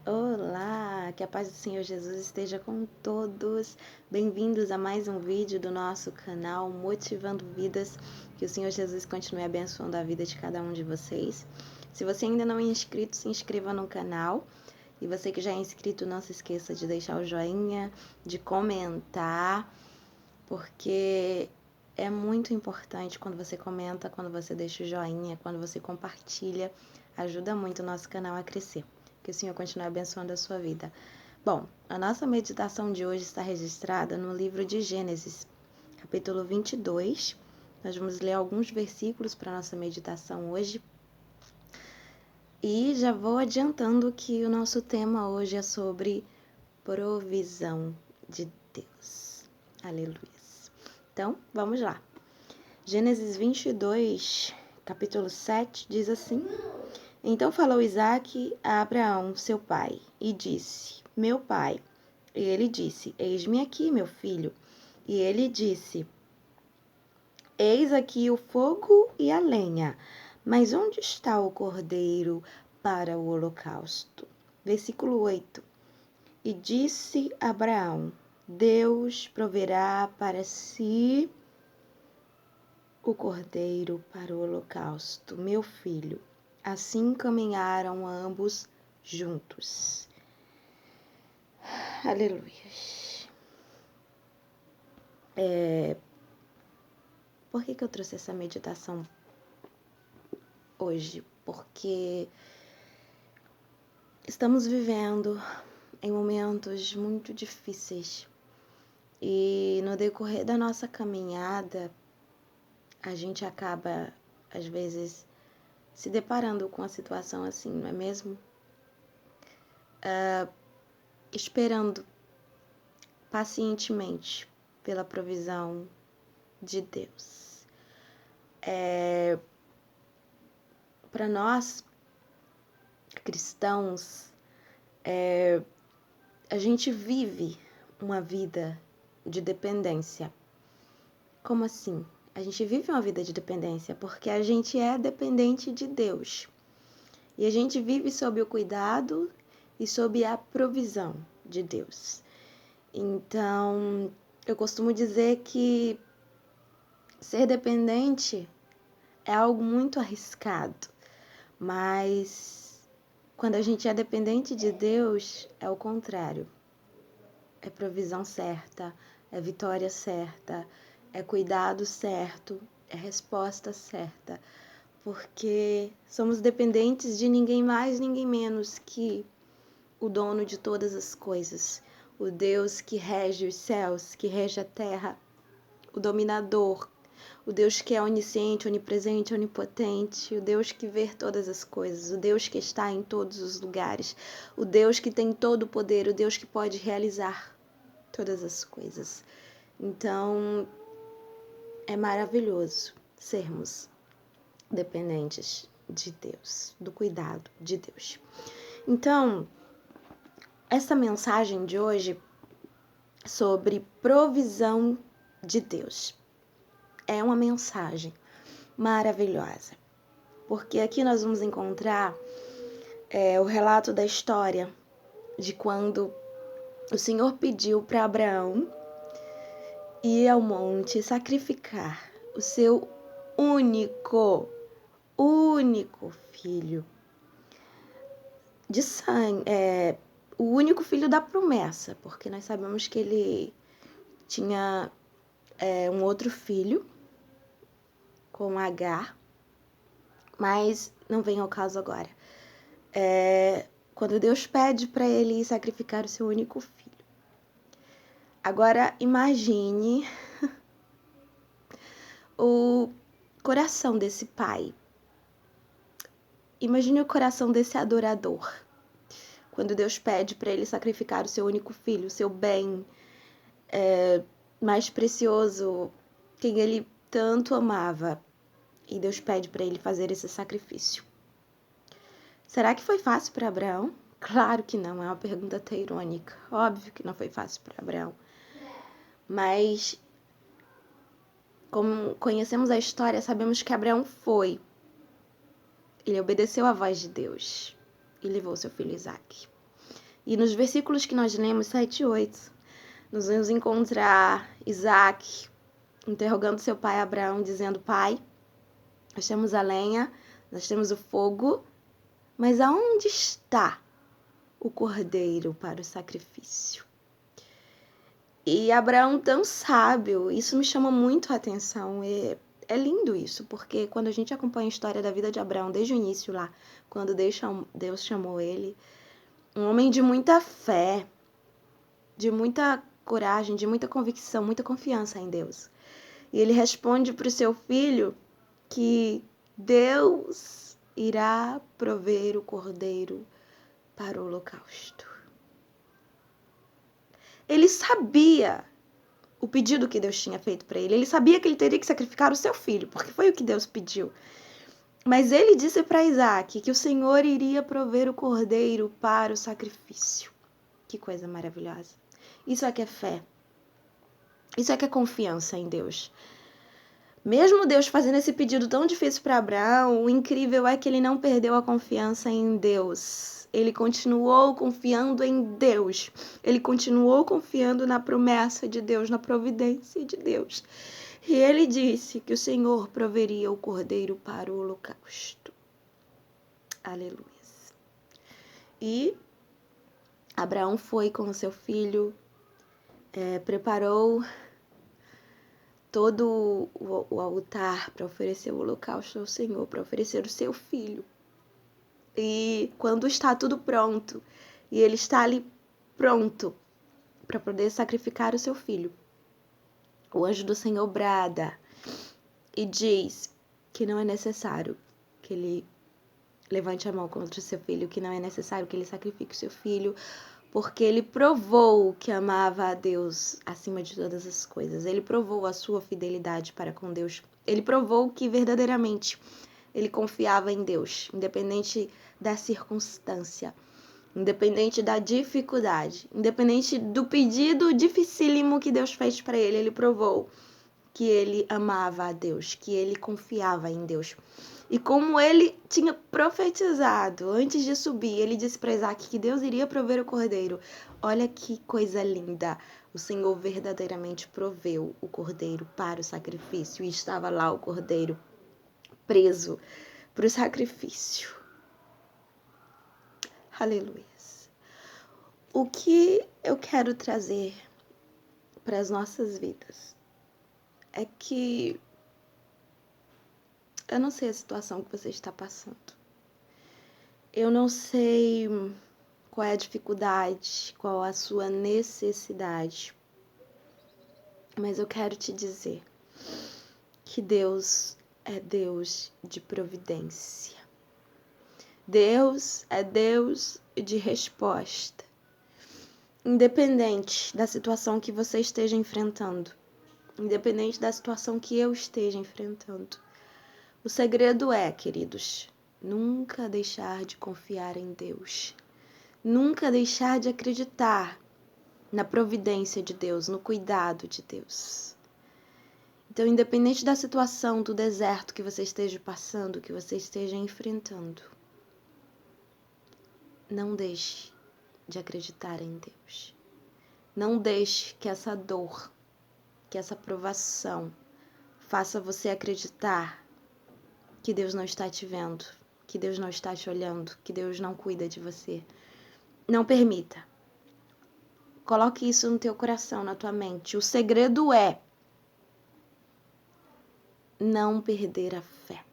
Olá, que a paz do Senhor Jesus esteja com todos. Bem-vindos a mais um vídeo do nosso canal Motivando Vidas. Que o Senhor Jesus continue abençoando a vida de cada um de vocês. Se você ainda não é inscrito, se inscreva no canal. E você que já é inscrito, não se esqueça de deixar o joinha, de comentar, porque é muito importante quando você comenta, quando você deixa o joinha, quando você compartilha. Ajuda muito o nosso canal a crescer. Que o Senhor continue abençoando a sua vida. Bom, a nossa meditação de hoje está registrada no livro de Gênesis, capítulo 22. Nós vamos ler alguns versículos para a nossa meditação hoje. E já vou adiantando que o nosso tema hoje é sobre provisão de Deus. Aleluia. Então, vamos lá. Gênesis 22, capítulo 7, diz assim: Então falou Isaque a Abraão, seu pai, e disse: Meu pai. E ele disse: Eis-me aqui, meu filho. E ele disse: Eis aqui o fogo e a lenha, mas onde está o cordeiro para o holocausto? Versículo 8. E disse Abraão: Deus proverá para si o cordeiro para o holocausto, meu filho. Assim caminharam ambos juntos. Aleluia. Por que eu trouxe essa meditação hoje? Porque estamos vivendo em momentos muito difíceis e no decorrer da nossa caminhada a gente acaba, às vezes, se deparando com uma situação assim, não é mesmo? Esperando pacientemente pela provisão de Deus. Para nós, cristãos, a gente vive uma vida de dependência. Como assim? A gente vive uma vida de dependência porque a gente é dependente de Deus. E a gente vive sob o cuidado e sob a provisão de Deus. Então, eu costumo dizer que ser dependente é algo muito arriscado, mas quando a gente é dependente de Deus, é o contrário. É provisão certa, é vitória certa, é cuidado certo, é resposta certa, porque somos dependentes de ninguém mais, ninguém menos que o dono de todas as coisas, o Deus que rege os céus, que rege a terra, o dominador, o Deus que é onisciente, onipresente, onipotente, o Deus que vê todas as coisas, o Deus que está em todos os lugares, o Deus que tem todo o poder, o Deus que pode realizar todas as coisas. Então, é maravilhoso sermos dependentes de Deus, do cuidado de Deus. Então, essa mensagem de hoje sobre provisão de Deus é uma mensagem maravilhosa, porque aqui nós vamos encontrar o relato da história de quando o Senhor pediu para Abraão ir ao monte sacrificar o seu único filho de sangue, o único filho da promessa, porque nós sabemos que ele tinha um outro filho com Agar, mas não vem ao caso agora. Quando Deus pede para ele sacrificar o seu único filho. Agora imagine o coração desse pai. Imagine o coração desse adorador. Quando Deus pede para ele sacrificar o seu único filho, o seu bem mais precioso, quem ele tanto amava. E Deus pede para ele fazer esse sacrifício. Será que foi fácil para Abraão? Claro que não, é uma pergunta até irônica. Óbvio que não foi fácil para Abraão. Mas, como conhecemos a história, sabemos que Abraão foi. Ele obedeceu à voz de Deus e levou seu filho Isaque. E nos versículos que nós lemos, 7 e 8, nós vamos encontrar Isaac interrogando seu pai Abraão, dizendo: Pai, nós temos a lenha, nós temos o fogo, mas aonde está o cordeiro para o sacrifício? E Abraão, tão sábio, isso me chama muito a atenção. É lindo isso, porque quando a gente acompanha a história da vida de Abraão desde o início lá, quando Deus chamou ele, um homem de muita fé, de muita coragem, de muita convicção, muita confiança em Deus. E ele responde para o seu filho que Deus irá prover o cordeiro para o holocausto. Ele sabia o pedido que Deus tinha feito para ele. Ele sabia que ele teria que sacrificar o seu filho, porque foi o que Deus pediu. Mas ele disse para Isaac que o Senhor iria prover o cordeiro para o sacrifício. Que coisa maravilhosa. Isso é que é fé. Isso é que é confiança em Deus. Mesmo Deus fazendo esse pedido tão difícil para Abraão, o incrível é que ele não perdeu a confiança em Deus. Ele continuou confiando em Deus. Ele continuou confiando na promessa de Deus, na providência de Deus. E ele disse que o Senhor proveria o cordeiro para o holocausto. Aleluia. E Abraão foi com o seu filho, preparou todo o altar para oferecer o holocausto ao Senhor, para oferecer o seu filho. E quando está tudo pronto, e ele está ali pronto para poder sacrificar o seu filho, o anjo do Senhor brada e diz que não é necessário que ele levante a mão contra o seu filho, que não é necessário que ele sacrifique o seu filho, porque ele provou que amava a Deus acima de todas as coisas. Ele provou a sua fidelidade para com Deus. Ele provou que verdadeiramente ele confiava em Deus, independente da circunstância, independente da dificuldade, independente do pedido dificílimo que Deus fez para ele. Ele provou que ele amava a Deus, que ele confiava em Deus. E como ele tinha profetizado antes de subir, ele disse para Isaac que Deus iria prover o cordeiro. Olha que coisa linda! O Senhor verdadeiramente proveu o cordeiro para o sacrifício. E estava lá o cordeiro preso para o sacrifício. Aleluia. O que eu quero trazer para as nossas vidas é que eu não sei a situação que você está passando. Eu não sei qual é a dificuldade, qual a sua necessidade. Mas eu quero te dizer que Deus é Deus de providência. Deus é Deus de resposta. Independente da situação que você esteja enfrentando, independente da situação que eu esteja enfrentando, o segredo é, queridos, nunca deixar de confiar em Deus. Nunca deixar de acreditar na providência de Deus, no cuidado de Deus. Então, independente da situação, do deserto que você esteja passando, que você esteja enfrentando, não deixe de acreditar em Deus. Não deixe que essa dor, que essa provação faça você acreditar que Deus não está te vendo, que Deus não está te olhando, que Deus não cuida de você. Não permita. Coloque isso no teu coração, na tua mente. O segredo é não perder a fé.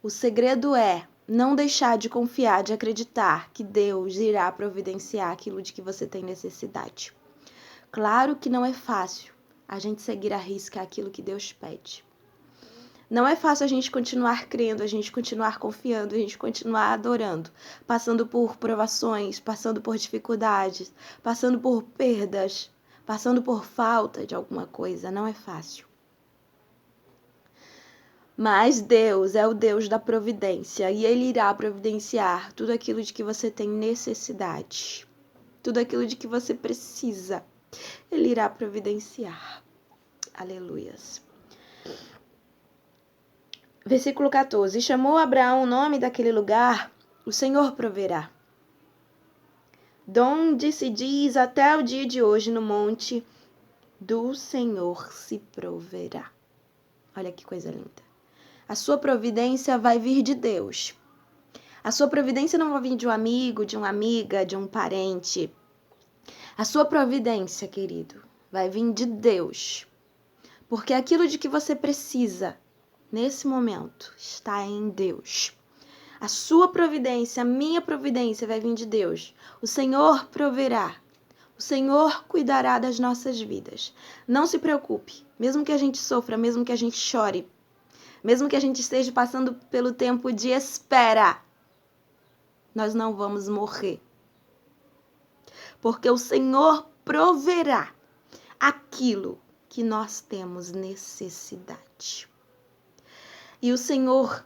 O segredo é não deixar de confiar, de acreditar que Deus irá providenciar aquilo de que você tem necessidade. Claro que não é fácil a gente seguir à risca aquilo que Deus pede. Não é fácil a gente continuar crendo, a gente continuar confiando, a gente continuar adorando, passando por provações, passando por dificuldades, passando por perdas, passando por falta de alguma coisa. Não é fácil. Mas Deus é o Deus da providência e Ele irá providenciar tudo aquilo de que você tem necessidade, tudo aquilo de que você precisa. Ele irá providenciar. Aleluias. Versículo 14. Chamou Abraão o nome daquele lugar, o Senhor proverá. donde se diz até o dia de hoje no monte do Senhor se proverá. Olha que coisa linda. A sua providência vai vir de Deus. A sua providência não vai vir de um amigo, de uma amiga, de um parente. A sua providência, querido, vai vir de Deus. Porque aquilo de que você precisa nesse momento está em Deus. A sua providência, a minha providência vai vir de Deus. O Senhor proverá. O Senhor cuidará das nossas vidas. Não se preocupe, mesmo que a gente sofra, mesmo que a gente chore, mesmo que a gente esteja passando pelo tempo de espera, nós não vamos morrer. Porque o Senhor proverá aquilo que nós temos necessidade. E o Senhor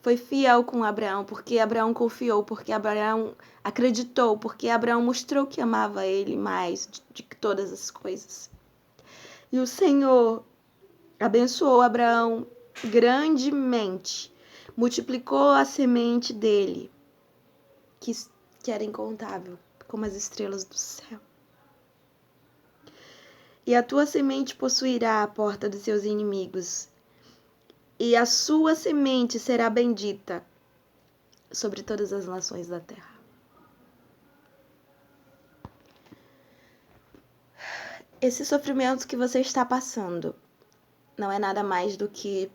foi fiel com Abraão, porque Abraão confiou, porque Abraão acreditou, porque Abraão mostrou que amava ele mais de todas as coisas. E o Senhor abençoou Abraão grandemente, multiplicou a semente dele, que era incontável, como as estrelas do céu. E a tua semente possuirá a porta dos seus inimigos, e a sua semente será bendita sobre todas as nações da terra. Esse sofrimento que você está passando não é nada mais do que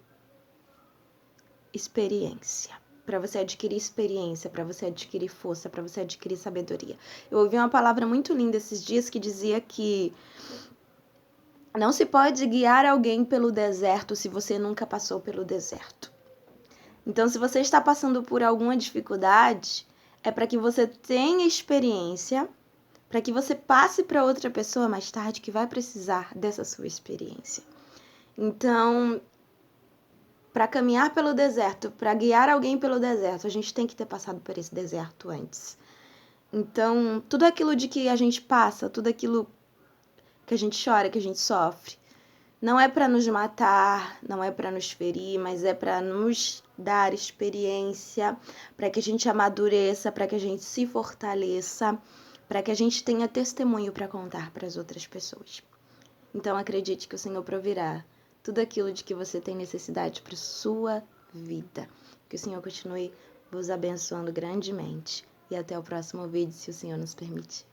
experiência. Para você adquirir experiência, para você adquirir força, para você adquirir sabedoria. Eu ouvi uma palavra muito linda esses dias que dizia que não se pode guiar alguém pelo deserto se você nunca passou pelo deserto. Então, se você está passando por alguma dificuldade, é para que você tenha experiência, para que você passe para outra pessoa mais tarde que vai precisar dessa sua experiência. Então, para caminhar pelo deserto, para guiar alguém pelo deserto, a gente tem que ter passado por esse deserto antes. Então, tudo aquilo de que a gente passa, tudo aquilo que a gente chora, que a gente sofre, não é para nos matar, não é para nos ferir, mas é para nos dar experiência, para que a gente amadureça, para que a gente se fortaleça, para que a gente tenha testemunho para contar para as outras pessoas. Então, acredite que o Senhor proverá tudo aquilo de que você tem necessidade para a sua vida. Que o Senhor continue vos abençoando grandemente. E até o próximo vídeo, se o Senhor nos permitir.